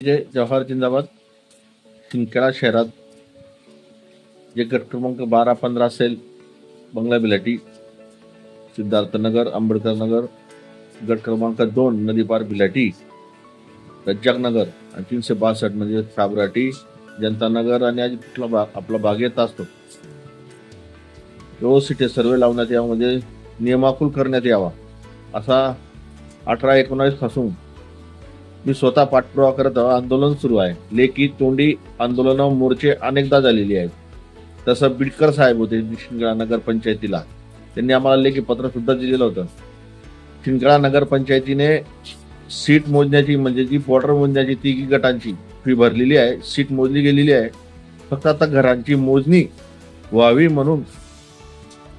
जय जवाहर जिंदाबाद। शिंदखेडा शहरात जे गट क्रमांक 12-15 असेल, बंगला बिलाटी, सिद्धार्थनगर, आंबेडकर नगर, गट क्रमांक 2 नदीपार बिलाटी, रज्जाक नगर आणि 362 म्हणजे साबराटी, जनता नगर आणि आज आपला भाग येत असतो. व्यवस्थित सर्वे लावण्यात यावा, म्हणजे नियमाकुल करण्यात यावा असा 18-19 पासून मी स्वतः पाठपुरावा करत आंदोलन सुरू आहे. लेखी तोंडी आंदोलन मोर्चे अनेकदा झालेली आहेत. तसं बिडकर साहेब होते शिंदखेडा नगर पंचायतीला, त्यांनी आम्हाला लेखी पत्र सुद्धा दिलेलं होतं. शिंदखेडा नगर पंचायतीने सीट मोजण्याची, म्हणजे जी बॉर्डर मोजण्याची तिघी गटांची फी भरलेली आहे, सीट मोजली गेलेली आहे. फक्त आता घरांची मोजणी व्हावी म्हणून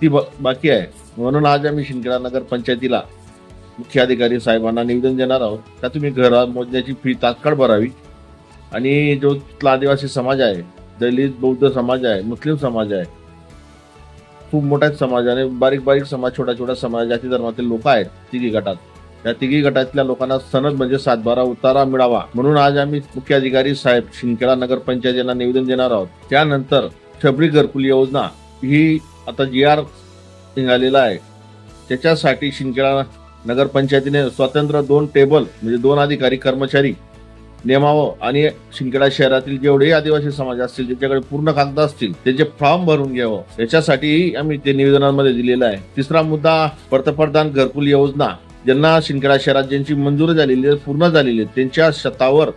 ती बाकी आहे. म्हणून आज आम्ही शिंदखेडा नगर पंचायतीला मुख्य अधिकारी साहेबांना निवेदन देणार आहोत का तुम्ही घर मोजण्याची फी तात्काळ भरावी आणि जो आदिवासी समाज आहे, दलित, बौद्ध समाज आहे, मुस्लिम समाज आहे, खूप मोठा समाज आहे, बारीक बारीक समाज, छोटा छोटा समाज, जाती धर्मातील लोक आहेत तिघी गटात. त्या तिघी गटातल्या लोकांना सनद म्हणजे 7/12 उतारा मिळावा म्हणून आज आम्ही मुख्य अधिकारी साहेब शिंदखेडा नगर पंचायतीला निवेदन देणार आहोत. त्यानंतर शबरी घरकुल योजना ही आता GR निघालेला आहे, त्याच्यासाठी शिंदखेडा नगर पंचायतीने स्वतंत्र 2 टेबल म्हणजे 2 अधिकारी कर्मचारी नेमावं आणि शिंदखेडा शहरातील जेवढेही आदिवासी समाज असतील, ज्याच्याकडे पूर्ण कागद असतील, त्याचे फॉर्म भरून घ्यावं, याच्यासाठी आम्ही ते निवेदनामध्ये दिलेलं आहे. तिसरा मुद्दा, पंतप्रधान घरकुल योजना ज्यांना शिंदखेडा शहरात ज्यांची मंजूर झालेली आहे, पूर्ण झालेली आहे, त्यांच्या छतावर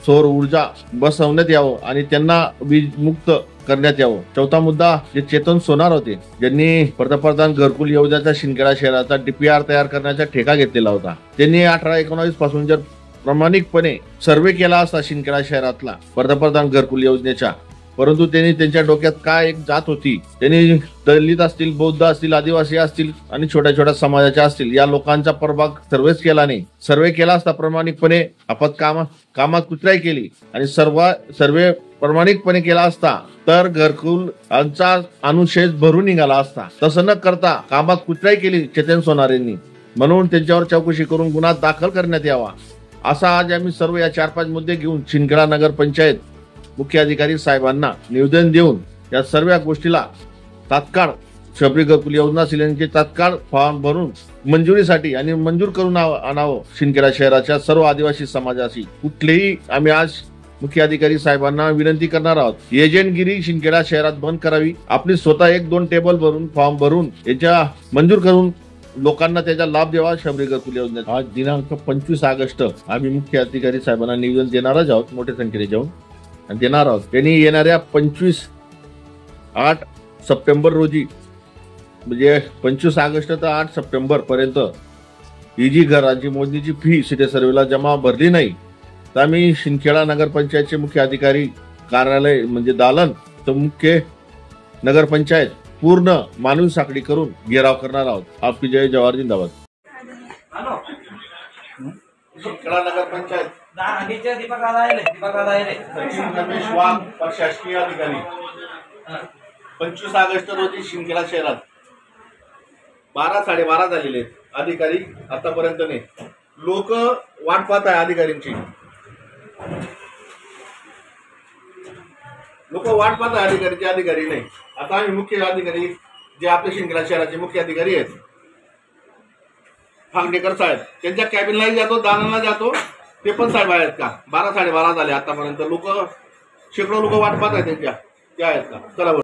सौर ऊर्जा बसवण्यात यावं आणि त्यांना वीज मुक्त करण्यात यावं. चौथा मुद्दा, जे चेतन सोनार होते, ज्यांनी पंतप्रधान घरकुल योजनेचा शिंदखेडा शहराचा DPR तयार करण्याचा ठेका घेतलेला होता, त्यांनी 18-19 पासून जर प्रामाणिकपणे सर्वे केला असता शिंदखेडा शहरातला पंतप्रधान घरकुल योजनेच्या, परंतु त्यांनी त्यांच्या डोक्यात काय एक जात होती, त्यांनी दलित असतील, बौद्ध असतील, आदिवासी असतील आणि छोट्या छोट्या समाजाच्या असतील, या लोकांचा प्रभाग सर्वेच केला नाही. सर्वे केला असता प्रामाणिकपणे, कामात कुचराई केली आणि सर्वे प्रामाणिकपणे केला असता तर घरकुलांचा अनुशेष भरून निघाला असता. तसं न करता कामात कुचराई केली चेतन सोनार यांनी, म्हणून त्यांच्यावर चौकशी करून गुन्हा दाखल करण्यात यावा असा आज आम्ही सर्व या 4-5 मुद्दे घेऊन शिंदखेडा नगर पंचायत मुख्य अधिकारी साहेबांना निवेदन देऊन या सर्व गोष्टीला तात्काळ शबरी घरकुल योजना असलेल्यांचे तात्काळ फॉर्म भरून मंजुरीसाठी आणि मंजूर करून आणावं. शिंदखेडा शहराच्या सर्व आदिवासी समाजाशी कुठलेही आम्ही आज मुख्य अधिकारी साहेबांना विनंती करणार आहोत, एजंटगिरी शिंदखेडा शहरात बंद करावी. आपली स्वतः 1-2 टेबल भरून फॉर्म भरून याच्या मंजूर करून लोकांना त्याचा लाभ द्यावा शबरी घरकुल योजनेत. आज दिनांक 25 ऑगस्ट आम्ही मुख्य अधिकारी साहेबांना निवेदन देणारच आहोत, मोठ्या संख्येने जाऊन आणि देणार आहोत. त्यांनी येणाऱ्या 25-8 सप्टेंबर रोजी, म्हणजे 25 ऑगस्ट तर 8 सप्टेंबर पर्यंत ही जी घरांची मोजणीची फी सिटी सर्वेला जमा भरली नाही तर आम्ही शिंदखेडा नगर पंचायतचे मुख्य अधिकारी कार्यालय म्हणजे दालन तर मुख्य नगर पंचायत पूर्ण मानवी साखळी करून घेराव करणार आहोत. आपकी जय जवाहर जिंदाबाद. शिंदखेडा नगर पंचायत रमेश वाघ, प्रशासकीय अधिकारी. 25 ऑगस्ट रोजी शिंदखेडा शहरात 12-12:30 झालेले आहेत. अधिकारी आतापर्यंत नाही. लोक वाट पाहत आहे अधिकाऱ्यांची, लोक वाट पाहत आहे अधिकाऱ्यांची, अधिकारी नाही. आता आम्ही मुख्य अधिकारी जे आपल्या शिंदखेडा शहराचे मुख्य अधिकारी आहेत फांगडेकर साहेब, त्यांच्या कॅबिनलाही जातो, दालनला जातो, ते पण साहेब आहेत का? 12-12:30 झाले आतापर्यंत. शेकडो लोक वाट पाहत आहेत त्यांच्या, त्या आहेत का? चला बरं.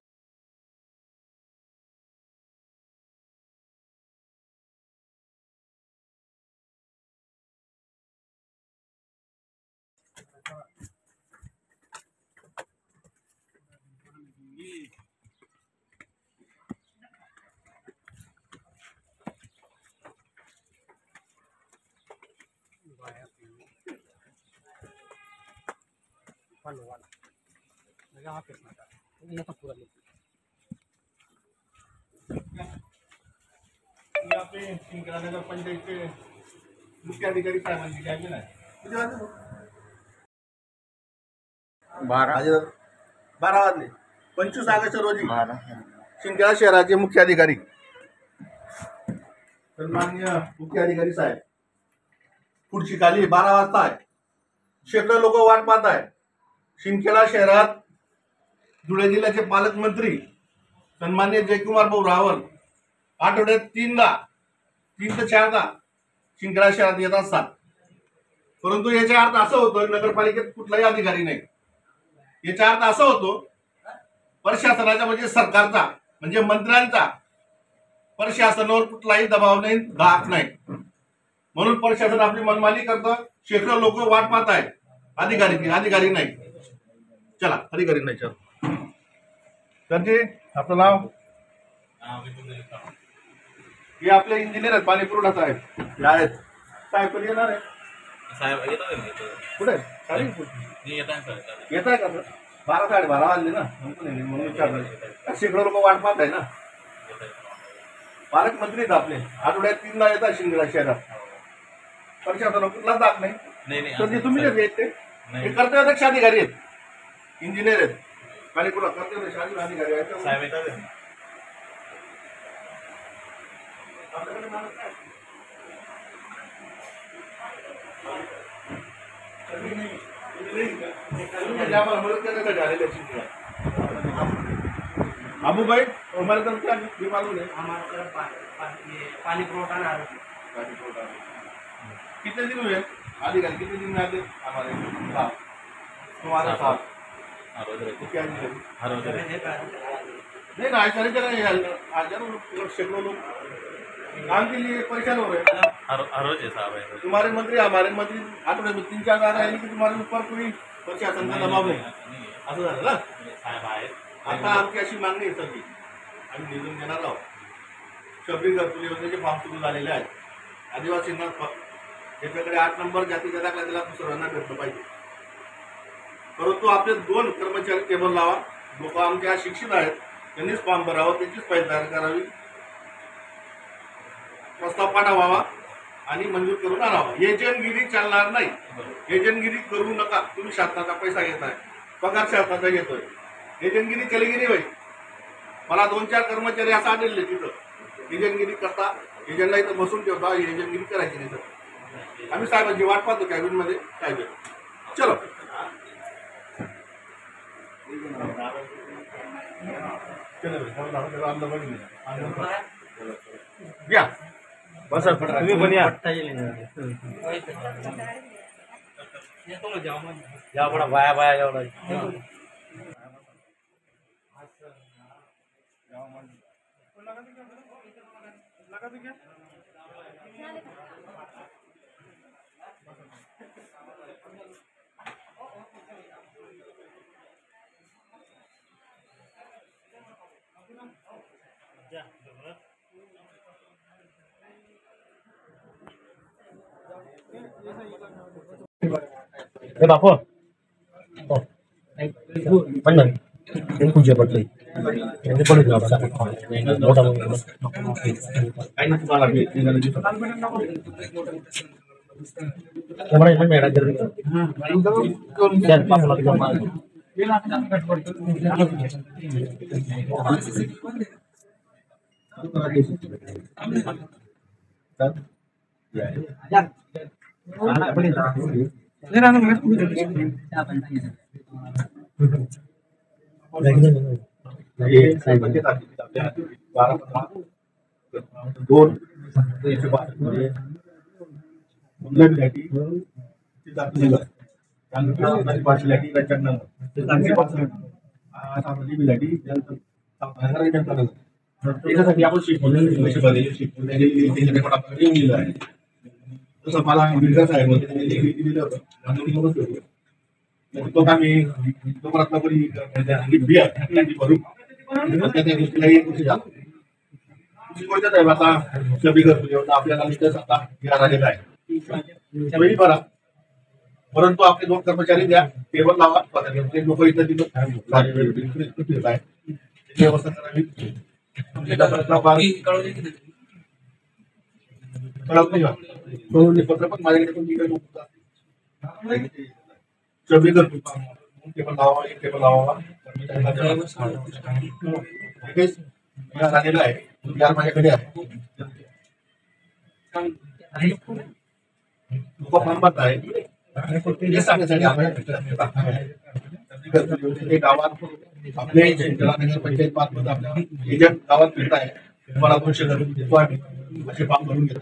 आपले शिंदखेडा नगर पंचायतचे मुख्य अधिकारी साहेबांची कॅबिन आहे. 12 वाजले. 25 ऑगस्ट रोजी शिंदखेडा शहराचे मुख्य अधिकारी सन्माननीय मुख्य अधिकारी साहेब, खुर्ची खाली 12 वाजता आहे. शेकडो लोक वाट पाहत आहे। शिंदखेडा शहरात धुळे जिल्ह्याचे पालकमंत्री सन्मान्य जयकुमार भाऊ रावल आठवड्यात 3 ते 4दा शिंदखेडा शहरात येत असतात। परंतु याचा अर्थ असा होतो नगरपालिकेत कुठलाही अधिकारी नाही। याचा अर्थ असा होतो प्रशासनाचा म्हणजे सरकारचा म्हणजे मंत्र्यांचा प्रशासनावर कुठलाही दबाव नाही, धाक नाही। म्हणून प्रशासन आपली मनमानी करतं। शेकडो लोक वाट पाहत आहेत अधिकारी नाही। चला अधिकारी नाही चला तर आपलं नाव हे आपले इंजिनियर आहेत, पाणी पुरवठा आहेत साहेब कधी येणार आहे? साहेब येतात कुठे येत आहे का सर? 12 साडेबारा वाजले ना म्हणून विचारलं। शेकडो लोक वाट पाहत आहे ना। पालकमंत्री आहेत आपले आठवड्यात 3दा येतात शिंदखेडा शहरात। प्रशासनाला कुठलाच दाख नाही। तर तुम्ही येत ते कर्तव्यदक्ष अधिकारी आहेत, इंजिनियर आहेत, पाणी पुरवठा कर्तव्यदक्ष अधिकारी आहेत साहेब येतात आपल्याकडे माणूस काय? अबू भाई हमारे तरफ क्या भी मालूम है? हमारे तरफ पानी पुरवठा ना कितने दिन हुए अधिकारी कितने दिन में आते? हमारे साथ तुम्हारे साथ क्या नहीं ना ऐसा नहीं चला। आज शेकडो लोग काम के लिए परेशान हो रहे हैं। हर रोज है साहब है। तुम्हारे मंत्री हमारे मंत्री आठवड्यात 3-4 बार आए कि तुम्हारे ऊपर कोई प्रशासन का दबाव नाही असं झालं ना। साहेब आहेत आता आमची अशी मागणी आहे सगळी आम्ही निवडून देणार आहोत। शबरी घरकुल योजनेचे फॉर्म सुरू झालेले आहेत। आदिवासींना ज्याच्याकडे 8 नंबर जातीचा दाखला त्याला सर्वांना भेटलं पाहिजे। परंतु आपले 2 कर्मचारी टेबल लावा। लोक आमच्या शिक्षित आहेत, त्यांनीच फॉर्म भरावं, त्याचीच फाईल तयार करावी, प्रस्ताव पाठवावा आणि मंजूर करून आणावा। एजंटगिरी चालणार नाही। एजंटगिरी करू नका। तुम्ही शासनाचा पैसा घेताय, पगार शासनाचा घेतोय, एजंटगिरी चलेगी नाही भाई। मला 2-4 कर्मचारी असं आढळले तिथं एजंटगिरी करता, एजंटला इथं बसून ठेवता, एजंटगिरी करायची नाही सर। आम्ही साहेबांची वाट पाहतो कॅबिन मध्ये साहेब चलो या बस तुम्ही पण या या बड़ा बाया एवढा बापू पण पूजा पडली मोठा तसं मला विकास आहे मग त्यांनी देखील दिलं होतं तो आम्ही तो रत्नापुरी बिया भरून त्या गोष्टीला 1 वर्ष झालं। कोणत्या साहेब आता सभी घरकुल आपल्याला निकष आता या झालेला आहे त्यावेळी बरा। परंतु आपले 2 कर्मचारी द्या, टेबल लावा, लोक इथं तिथं आहे व्यवस्था करावी। पत्र पण माझ्याकडे पण सभी घरकुल टेबल लावा, 1 टेबल लावा झालेला आहे यार माझ्याकडे आहे। लोक फॉर्म भरत आहे हे सांगण्यासाठी हे गावात आपले नगरपंचायत मार्फत आपल्या एजंट गावात फिरत आहे. तुम्हाला 200 घरून देतो आम्ही असे फॉर्म भरून घेतात.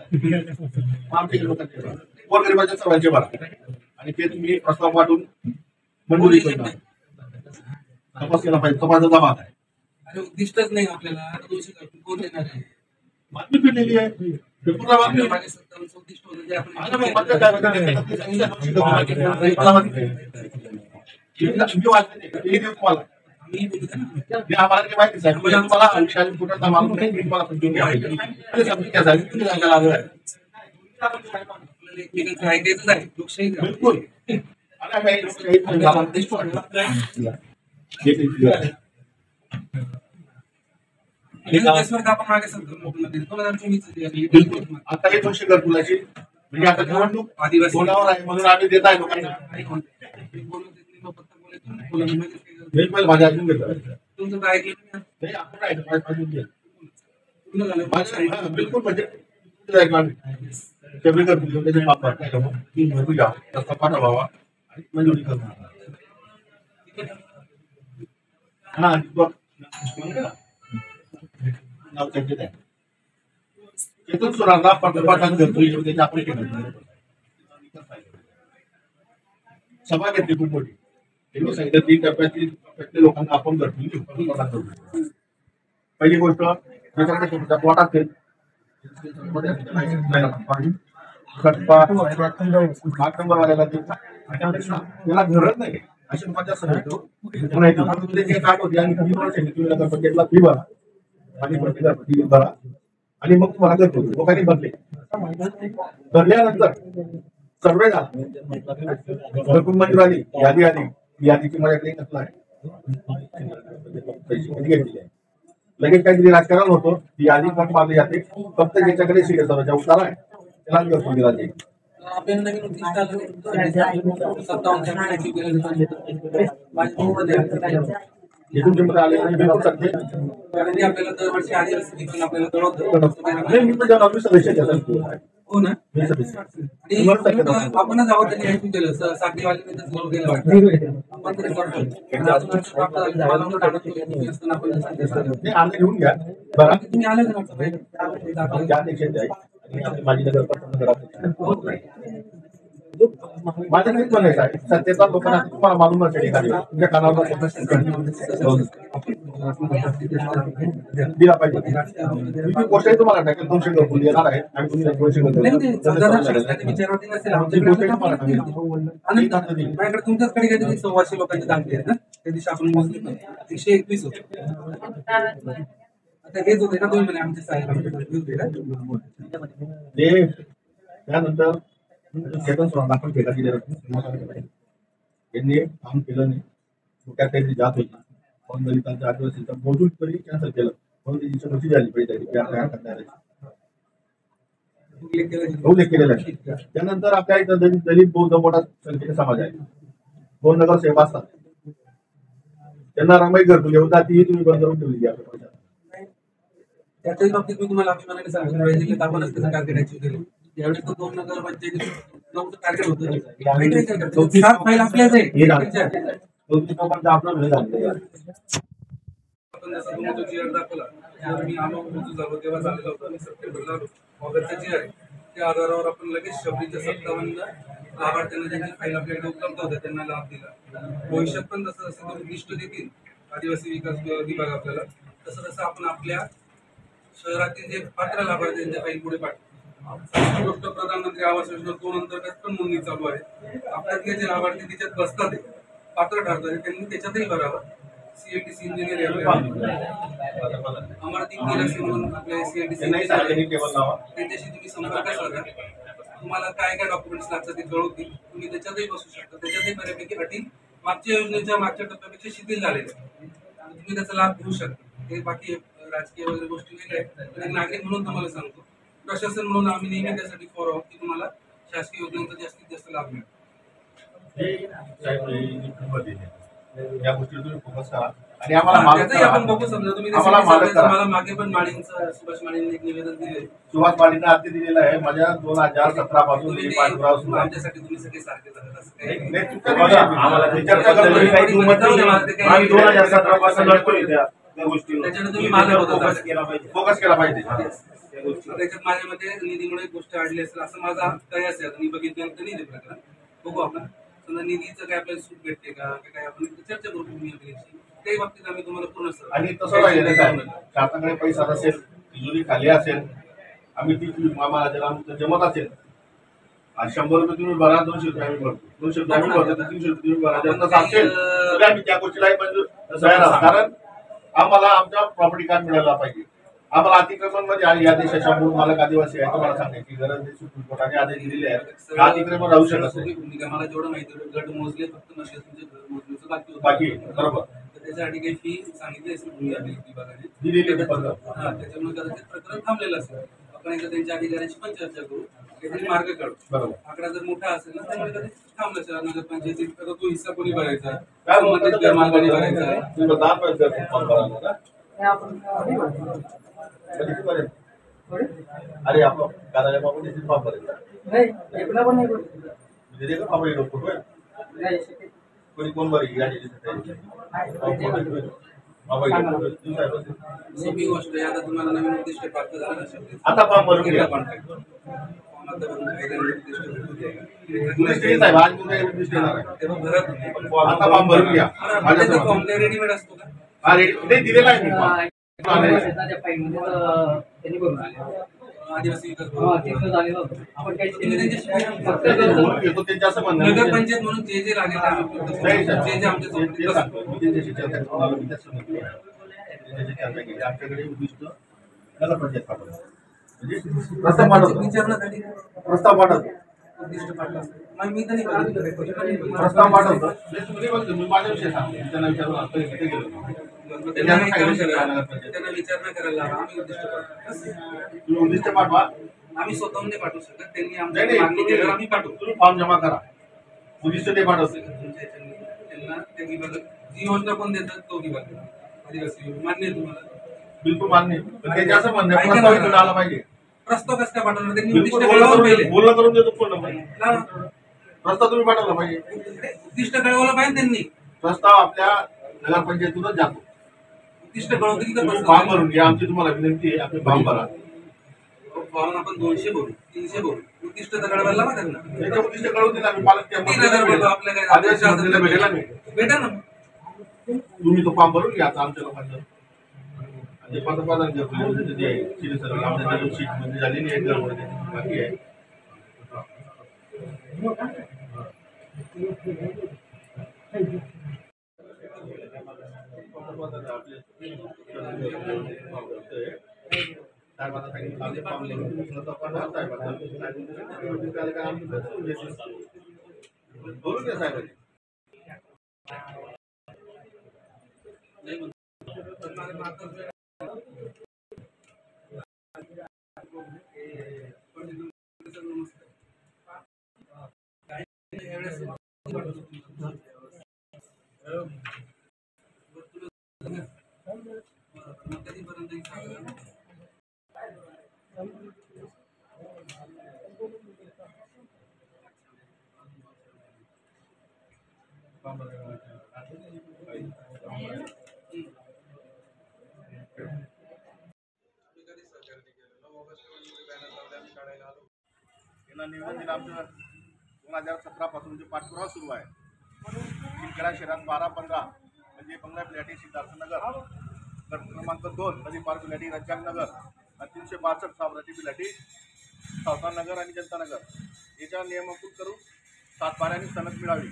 आमच्या लोकांचे गोरगरिबाच्या सर्वांचे भरा आणि ते तुम्ही प्रस्ताव पाठवून मंजुरी करणार. तपास केला पाहिजे. तपासाचा भाग आहे. अरे उद्दिष्टच नाही आपल्याला 200 घरून कोण देणार आहे? बातमी फिरलेली आहे. पेपरला बातमी आहे. मागे 57 उद्दिष्ट होतं जे आपण आता मग मतदार काय म्हणतात? तुमची वाचते ते. हे देऊ तुम्हाला. आम्ही बोलतो ना. हे आम्हाला काही माहितीच आहे. म्हणजे तुम्हाला 40 फुटाचा माणूस नाही, मी तुम्हाला समजून घ्यायला ते समजून घ्या साहेब. तुम्ही सांगायला लागलाय. आपल्याला एकमेकांचं ऐकायचंच आहे. लोकशाही आहे. बिलकुल. आणि आम्ही लोकशाही गावात उद्दिष्ट वाढवा. हे गाव- देशभर आपण मागे 2024 बिलकुल. आता हे 200 घरकुलाची म्हणजे आता निवडणूक आदिवासी कोणावर आहे म्हणून आम्ही देत आहे लोकांना. मी पण माझ्या ऐकून घेतो. तुमचं काय ऐकलं नाही, आपण ऐकलं. माझ्या ऐकून घे. पूर्ण झालं. हा, बिलकुल म्हणजे तुझं ऐकलं आम्ही. सगळे घरकुल त्याचे माप भरताय का मग? ती भरपूर घ्या. तसा पाठवावा आणि मंजुरी करणार. हा बघ. नाव त्यांचे आहे. तिथून सुरांना पाठोपाठात घरकुल त्याचे आपण केलं. सभा घेतली खूप मोठी. त्यांनी सांगितलं 3 टप्प्यातल्या लोकांना आपण घरकुल देऊ. पहिली गोष्ट ज्याच्याकडे तुमचा प्लॉट असेल नंबरवाल्याला त्याला घरच नाही अशी माझ्या सांगतो. काट होती आणि तुम्ही नगरपंचायतला फी भरा आणि फी भरा आणि मग तुम्हाला घरकुल लोकांनी भरले. भरल्यानंतर सर्वे झाला. घरकुल मंजूर आली. यादी आली. यादीची माझ्याकडे नसला आहे. पैसे कधी घेतलेले आहे. लगेच काहीतरी राजकारण होतं. ती यादी पण मारली जाते. फक्त ज्याच्याकडे सिरियसचा उतारा आहे त्याला घरकुल दिला जाईल. आपल्याला नवीन उद्दिष्ट आलं. 57 टक्के केलं पाहिजे. माझ्या भावाने हे तुमच्यामध्ये आले आणि बिलकुल सत्य. कारण की आपल्याला दरवर्षी आदिवासी देखील आपल्याला कळवतं. नाही, मी पण जेव्हा सदस्य आहे. हो ना. मी सदस्य. आणि आपणच आहोत त्यांनी ऐकून केलं साखरीवाले गेलं वाटतं. आपण तरी करतो. आणि अजून प्राप्त झालं. मला पण टाकत नाही असताना आपण सांगितलं. नाही, आम्ही घेऊन घ्या बरं. तुम्ही आले का वाटतं? त्या अध्यक्षाचे आहे आणि माझी नगरपालिका नगराध्यक्ष. माझ्याकडे पण आहे सत्यता लोकांना तुम्हाला मालूम नसेल एखाद्या तुमच्या कानावर दिला पाहिजे. ही गोष्टही तुम्हाला टाकेल 200 घरकुल येणार आहे आणि तुम्ही 200 माझ्याकडे तुमच्याचकडे काहीतरी 100 लोकांचे दाखले आहेत ना. त्या दिवशी आपण मोजले 121 होते. आता हेच होते ना 2 महिने आमचे साहेब ते त्यानंतर चेतन सोडा आपण केला त्यांनी काम केलं नाही. त्यात काहीतरी जात होती पण दलितांच्या आदिवासीचा मोजून तरी कॅन्सल केलं म्हणून त्याची चौकशी झाली पाहिजे. उल्लेख केलेला आहे. त्यानंतर आपल्या इथं दलित बौद्ध मोठा संख्येने समाज आहे. 2 नगरसेवक असतात. त्यांना रमाई घरकुल होता ती तुम्ही बंद करून ठेवली आहे. त्याच्याच बाबतीत मी तुम्हाला अभिमानाने सांगितलं आपणच त्याचं टार्गेट अचीव केलं. यावेळेस तो 2 नगरपंचायतीत नव्हतं टार्गेट होतं. 7 फाईल आपल्याच आहे. आपण जसं तुम्ही तो जीआर दाखवला जेव्हा मी आलो रुजू झालो तेव्हा झालेला होता. मी सप्टेंबरला आलो. ऑगस्टचा जीआर आहे त्या आधारावर आपण लगेच 56 लाभार्थ्यांना ज्यांची फाईल आपल्याकडे उपलब्ध होत्या त्यांना लाभ दिला. भविष्यात पण जसं जसं तुम्ही लिस्ट देतील आदिवासी विकास विभाग आपल्याला तसं तसं आपण आपल्या शहरातील जे पात्र लाभार्थी त्यांच्या फाईल पुढे पाठवू. गोष्ट प्रधानमंत्री आवास योजना 2 अंतर्गत पण नोंदणी चालू आहे. आपल्यातले जे लाभार्थी त्याच्यात बसतात पात्र ठरतात त्यांनी त्याच्यातही भरावं. सीएमडीसी इंजिनियर अमरदीप गिरासे म्हणून आपल्या सीएमडीसी त्यांच्याशी तुम्ही संपर्क साधा. तुम्हाला काय काय डॉक्युमेंट्स लागतात ते कळवतील. तुम्ही त्याच्यातही बसू शकता. त्याच्यातही बऱ्यापैकी अटी मागच्या योजनेच्या मागच्या टप्प्यापेक्षा शिथिल झालेल्या आहेत. तुम्ही त्याचा लाभ घेऊ शकता. हे बाकी राजकीय वगैरे गोष्टी वेगळ्या आहेत. आणि नागरिक म्हणून तुम्हाला सांगतो प्रशासन म्हणून आम्ही नेहमी त्यासाठी फॉर आहोत की तुम्हाला शासकीय योजनांचा जास्तीत जास्त लाभ मिळेल. या गोष्टीवर तुम्ही फोकस करा आणि आम्हाला मालक त्याचंही आपण बघू. समजा तुम्ही ते आम्हाला city मालक survey चं करा. मला मागे पण माळींचं सुभाष माळींनी एक निवेदन दिले. सुभाष माळींना हाती दिलेलं आहे. माझ्या 2017 पासून तुम्ही ही पाठपुरावा सुरू आहे. आमच्यासाठी तुम्ही सगळे सारखे झाले असं काही नाही. नाही, चुका नाही आहे. आम्हाला मी चर्चा करतोय. काही किंमत नाही. मला ते काही- आम्ही 2017 पासून लढतोय त्या गोष्टीवर. त्याच्याने तुम्ही मागे होता फोकस केला पाहिजे. फोकस केला पाहिजे. त्या गोष्टीवर. त्याच्यात माझ्या मते निधीमुळे एक गोष्ट अडली असेल असं माझा कयास आहे. मी बघितल्यानंतर नाही ते प्रकरण बघू आपण. समजा निधीचं काय आपल्याला सूट भेटते का काय आपण चर्चा करू भूमिकेची. काही बाबतीत आम्ही तुम्हाला पूर्ण आणि तसं राहिलं काय शासनाकडे पैसा नसेल, तिजोरी खाली असेल, आम्ही ती आम्हाला जर आमचं जमत असेल आणि 100 रुपये तुम्ही भरा, 200 रुपये आम्ही भरतो, 200 रुपये आम्ही भरतो, 300 रुपये तुम्ही भरा. जर तसं असेल तर आम्ही त्या गोष्टीलाही मंजूर तयार आहोत. कारण आम्हाला आमचा प्रॉपर्टी कार्ड मिळाला पाहिजे. आम्हाला अतिक्रमण मध्ये आणि या देशाच्या मूळ मालक आदिवासी आहे तुम्हाला सांगायची गरज नाही. सुप्रीम कोर्टाने आदेश दिलेले आहे अतिक्रमण राहू शकत नाही. भूमिका मला जेवढं माहिती होतं गट मोजले फक्त नशे तुमचे घर मोजण्याचं बाकी होतं. बाकी बरोबर तर त्याच्यासाठी काही फी सांगितली असेल भूमी अभिलेख विभागाने. दिलेली पद्धत. हा त्याच्यामुळे कदाचित प्रकरण थांबलेलं असेल. आपण एकदा त्यांच्या अधिकाऱ्यांशी पण चर्चा करू, काहीतरी मार्ग काढू. बरोबर. आकडा जर मोठा असेल ना त्यामुळे कदाचित थांबलं असेल. नगरपंचायतीत आता तो हिस्सा कोणी भरायचा, काय संबंधित गरमालकाने भरायचा. तुम्ही 10 पैसे फॉर्म भरायला का? कधीपर्यंत? अरे आपण कार्यालय बाबा फॉर्म भरायचा म्हणजे का बाबा येतो फोटो आहे कोणी कोण बरी या सोपी गोष्ट आहे. आता तुम्हाला नवीन उद्दिष्ट प्राप्त झालं असेल आता फॉर्म भरून घ्या. कॉन्टॅक्ट आता भरून काही उद्दिष्ट भेटू द्या. उद्दिष्ट हेच आहे, आज तुमचं उद्दिष्ट येणार आहे. तेव्हा भरत नाही. आता फॉर्म भरून घ्या. त्याचा फॉर्म काही रेडीमेड असतो का? हा रेडी दिलेला आहे मी फॉर्म. त्यांनी करून आले आदिवासी विकास भवन. आपण काही तुम्ही त्यांच्याशी फक्त बोलून घेतो त्यांच्या असं म्हणणं आहे. नगरपंचायत म्हणून जे जे लागेल ते आम्ही पूर्ण नाही, करू. सर. जे जे आमच्या ते चौकटीत सांगतो. मी त्यांच्याशी चर्चा करून आलो. मी त्याचं म्हणतो. त्यांच्याशी चर्चा केली. आमच्याकडे उद्दिष्ट नगरपंचायत पाठवतो. म्हणजे प्रस्ताव पाठवतो. विचारणा झाली का? प्रस्ताव पाठवतो. उद्दिष्ट पाठवा. मग मी तर नाही बघितलं. प्रस्ताव पाठवतो. तुम्ही बघतो मी माझ्या विषय सांगतो. मी त्यांना विचारून आता इथे गेलो. त्यांना विचारणा करायला लावा. आम्ही उद्दिष्ट पाठवू. बस. तुम्ही उद्दिष्ट पाठवा. आम्ही स्वतःहून नाही पाठवू शकत. त्यांनी नाही आमच्या नाही मागणी केल्यावर आम्ही तुम्ही पाठवू. तुम्ही फॉर्म जमा करा. उद्दिष्ट ते पाठवते. त्यांना त्या विभागात जी योजना कोण देतात तो विभाग आदिवासी विभाग. मान्य आहे तुम्हाला? बिलकुल मान्य. पण त्याचे असं म्हणणं आहे, प्रस्ताव इथून आला पाहिजे. प्रस्ताव कसं काय पाठवणार? त्यांनी बिलकुल उद्दिष्ट कळवलं पहिले. बोलणं करून देतो फोन नंबर. लावा. प्रस्ताव तुम्ही पाठवला पाहिजे. उद्दिष्ट कळवलं पाहिजे त्यांनी. प्रस्ताव आपल्या नगरपंचायतीतूनच जातो. उद्दिष्ट कळवतील तुम्ही तर फॉर्म भरून घ्या. आमची तुम्हाला विनंती आहे आपण फॉर्म भरा. फॉर्म आपण 200 भरू 300 भरू. उद्दिष्ट तर कळवायला लावा त्यांना. त्याचे उद्दिष्ट कळवून दिलं आम्ही पालक 3,000 भरू. आपल्या काय आदिवासी मंत्रीला भेटेला मी. भेटा ना. तुम्ही तो फॉर्म भरून घ्या आता आमच्या लोकांचं. आणि पंतप्रधान शिरी सर आमच्या शीट मध्ये झालेली आहे. घरमध्ये बाकी आहे. साहेबांना सांगितलं आम्ही फॉर्म लिहून स्वतः पाठवा साहेबांना. बोलून घ्या साहेबांनी. निवेदन दिलं आमचं 2017 पासून जे पाठपुरावा सुरू आहे. शिंदखेडा शहरात 12-15 म्हणजे बंगला प्लॅटी सिद्धार्थनगर, गट क्रमांक 2 नदी पार्क प्लॅटी रंजननगर आणि 362 साम्राज्य प्लॅटी सावतानगर आणि जनतानगर याच्या नियमांकुल करून 7 बाऱ्यांनी सनद मिळावी.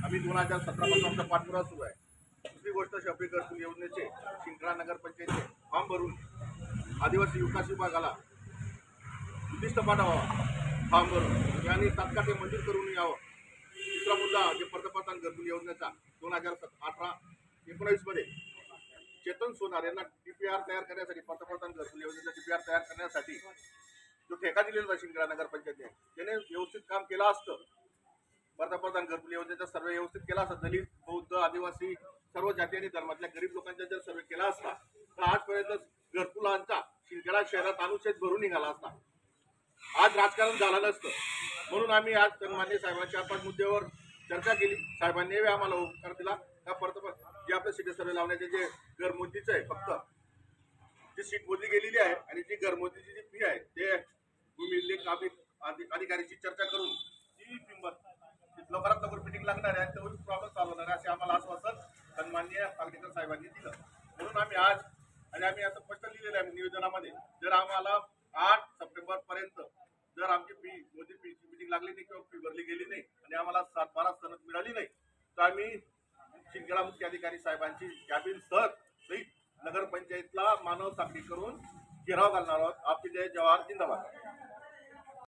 आम्ही 2017 पासून आमचा पाठपुरावा सुरू आहे. दुसरी गोष्ट शफरी घरकुल योजनेचे शिंदखेडा नगरपंचायतचे फॉर्म भरून आदिवासी विकास विभागाला उद्दिष्ट पाठवावा. फॉर्म भरून यांनी तात्काळ ते मंजूर करून यावं. दुसरा मुद्दा जे पंतप्रधान घरकुल योजनेचा 2018-19 मध्ये चेतन सोनार यांना DPR तयार करण्यासाठी पंतप्रधान घरकुल योजनेचा DPR तयार करण्यासाठी जो ठेका दिलेला होता शिंदखेडा नगरपंचायतने त्याने व्यवस्थित काम केलं असतं. पंतप्रधान घरकुल योजनेचा सर्वे व्यवस्थित केला असता. दलित, बौद्ध, आदिवासी सर्व जाती आणि धर्मातल्या गरीब लोकांचा जर सर्वे केला असता तर आजपर्यंत घरकुलांचा शिंदखेडा शहरात अनुच्छेद भरून निघाला असता. आज राजकारण झालं नसतं. म्हणून आम्ही आज सन्माननीय साहेबांच्या 4-5 मुद्द्यावर चर्चा केली. साहेबांनी आम्हाला होकार दिला का परत जे आपलं सिटी सर्वे लावण्याचे जे घरमुंदीचं आहे, फक्त जी सीट मोजली गेलेली आहे आणि जी घरमुंदीची जी फी आहे ते भूमी अधिकारीची चर्चा करून ती लवकरात लवकर मिटिंग लागणार आहे, तेवढी प्रॉब्लेम सॉल्व्ह होणार आहे असे आम्हाला आश्वासन सन्माननीय पागडेकर साहेबांनी दिलं. म्हणून आम्ही आज आणि आम्ही असं स्पष्ट लिहिलेलं आहे निवेदनामध्ये, जर आम्हाला 8 सप्टेंबर पर्यंत जर आमची फी मोदी फीची मिटिंग लागली नाही किंवा फी भरली गेली नाही आणि आम्हाला 7-12 सनद मिळाली नाही तर आम्ही शिंदखेडा मुख्य अधिकारी साहेबांची कॅबिन सहित नगरपंचायतला मानव साखळी करून घेराव घालणार आहोत. आपली जय जवाहर जिंदाबाद.